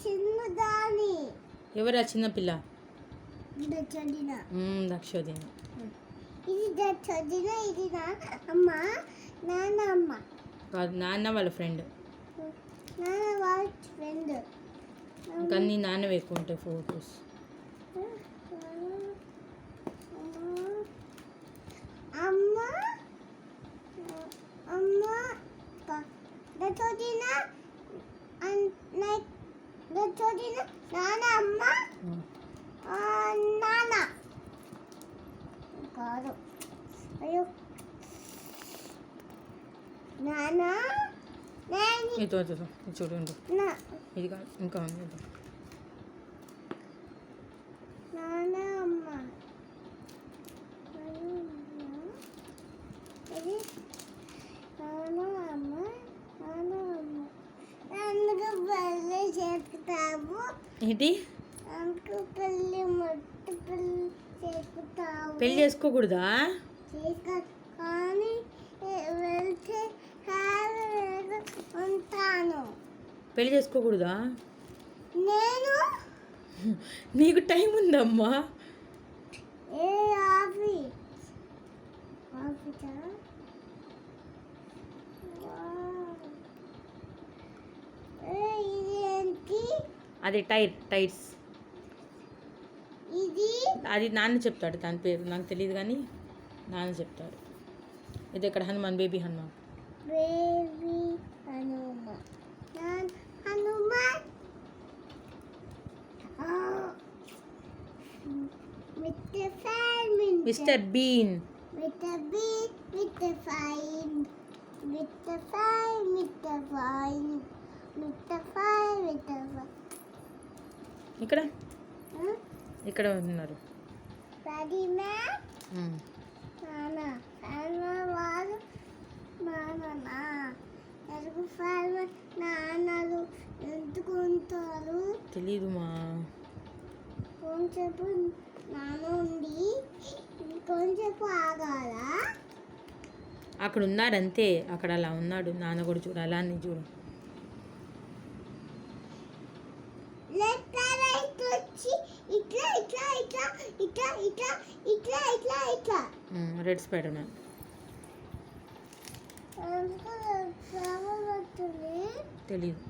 చిన్నదాని ఎవరా చిన్నపిల్ల? దక్షోదిన. దక్షోదిన. ఇది దక్షోదిన, ఇది అమ్మ, నాన్న అమ్మ కాదు, నాన్న వాళ్ళ ఫ్రెండ్. నాన్న వాళ్ళ ఫ్రెండ్. కానీ నాన్నవి ఎక్కువ ఉంటాయి ఫోటోస్. అమ్మ అమ్మ దక్షోదిన దక్షోదిన, నాన్న అమ్మ, నాన్న కాదు, అయ్యో నాన్న ఇదో చూడండి, ఇది కాదు ఇంకా ఉంది. నాన్న అమ్మ, ఇది నాన్న అమ్మ, నాన్న అమ్మ. అందుకు పెళ్ళి చేసుకుంటావు. ఏంటి? అందుకు పెళ్ళి మొట్టు పెళ్ళి చేసుకుంటావు. పెళ్ళి చేసుకోకూడదా? కానీ వెళ్తే ఉంటాను. పెళ్ళి చేసుకోకూడదా? నేను నీకు టైం ఉందమ్మా. ఏ ఆఫీసా? ఇది ఏంటి? అది టైర్స్. ఇది అది నాన్న చెప్తాడు, దాని పేరు నాకు తెలియదు కానీ నాన్న చెప్తాడు. ఇది ఇక్కడ Hanuman, baby Hanuman. Baby Hanuman. Hanuman Mister Bean. ఇక్కడ ఇక్కడ ఉన్నారు. నాన్నలు ఎందుకుంటారు తెలీదు మా. కొంచెంసేపు నాన్న ఉండి కొంచెంసేపు ఆగాల. అక్కడ ఉన్నారంతే, అక్కడ అలా ఉన్నాడు నాన్న కూడా. చూడు అలా అని చూడు. Red spider man. తెలీదు.